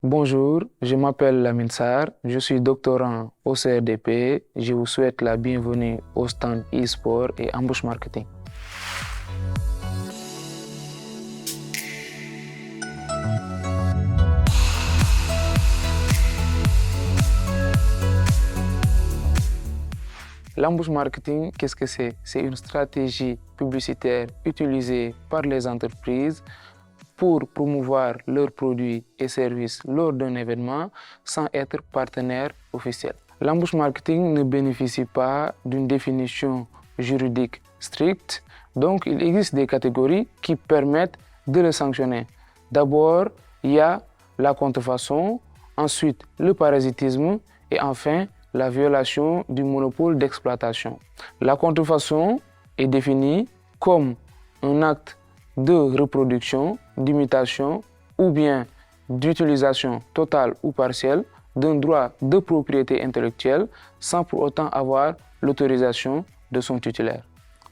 Bonjour, je m'appelle Lamine Sarr, je suis doctorant au CRDP. Je vous souhaite la bienvenue au stand e-sport et embauche marketing. L'embauche marketing, qu'est-ce que c'est? C'est une stratégie publicitaire utilisée par les entreprises pour promouvoir leurs produits et services lors d'un événement sans être partenaire officiel. L'embauche marketing ne bénéficie pas d'une définition juridique stricte, donc il existe des catégories qui permettent de le sanctionner. D'abord, il y a la contrefaçon, ensuite le parasitisme et enfin la violation du monopole d'exploitation. La contrefaçon est définie comme un acte de reproduction, d'imitation ou bien d'utilisation totale ou partielle d'un droit de propriété intellectuelle sans pour autant avoir l'autorisation de son titulaire.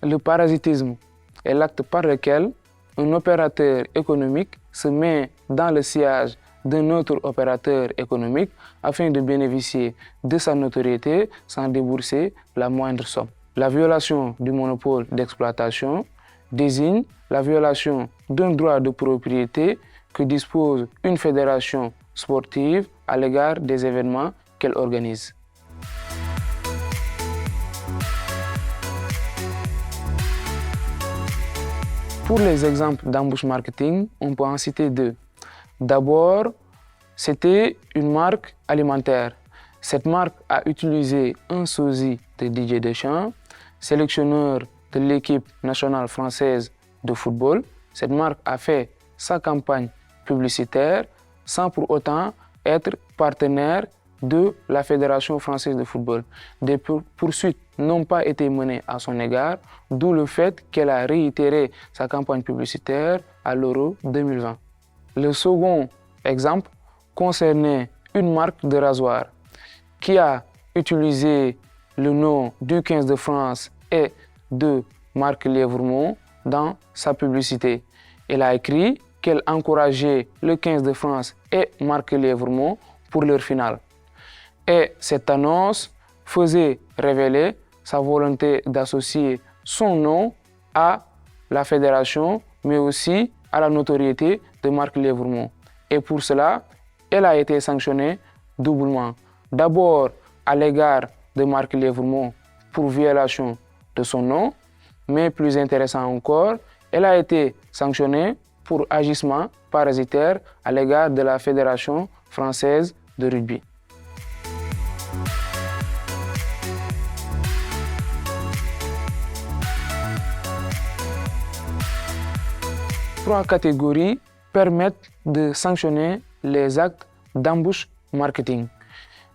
Le parasitisme est l'acte par lequel un opérateur économique se met dans le sillage d'un autre opérateur économique afin de bénéficier de sa notoriété sans débourser la moindre somme. La violation du monopole d'exploitation désigne la violation d'un droit de propriété que dispose une fédération sportive à l'égard des événements qu'elle organise. Pour les exemples d'embauche marketing, on peut en citer deux. D'abord, c'était une marque alimentaire. Cette marque a utilisé un sosie de Didier Deschamps, sélectionneur de l'équipe nationale française de football. Cette marque a fait sa campagne publicitaire sans pour autant être partenaire de la Fédération française de football. Des poursuites n'ont pas été menées à son égard, d'où le fait qu'elle a réitéré sa campagne publicitaire à l'Euro 2020. Le second exemple concernait une marque de rasoir qui a utilisé le nom du 15 de France et de Marc Lévremont dans sa publicité. Elle a écrit qu'elle encourageait le 15 de France et Marc Lévremont pour leur finale. Et cette annonce faisait révéler sa volonté d'associer son nom à la fédération, mais aussi à la notoriété de Marc Lévremont. Et pour cela, elle a été sanctionnée doublement. D'abord à l'égard de Marc Lévremont pour violation de son nom, mais plus intéressant encore, elle a été sanctionnée pour agissement parasitaire à l'égard de la Fédération française de rugby. Trois catégories permettent de sanctionner les actes d'embauche marketing.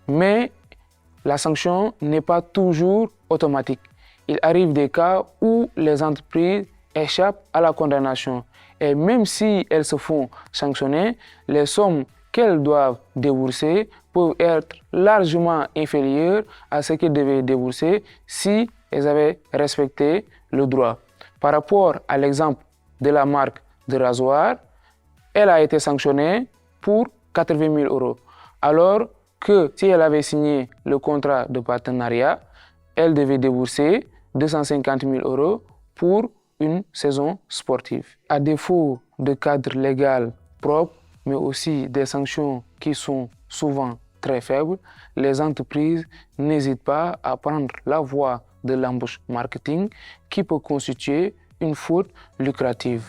Mais la sanction n'est pas toujours automatique. Il arrive des cas où les entreprises échappent à la condamnation. Et même si elles se font sanctionner, les sommes qu'elles doivent débourser peuvent être largement inférieures à ce qu'elles devaient débourser si elles avaient respecté le droit. Par rapport à l'exemple de la marque de rasoir, elle a été sanctionnée pour 80 000 €. Alors que si elle avait signé le contrat de partenariat, elle devait débourser 250 000 € pour une saison sportive. À défaut de cadre légal propre, mais aussi des sanctions qui sont souvent très faibles, les entreprises n'hésitent pas à prendre la voie de l'embauche marketing qui peut constituer une faute lucrative.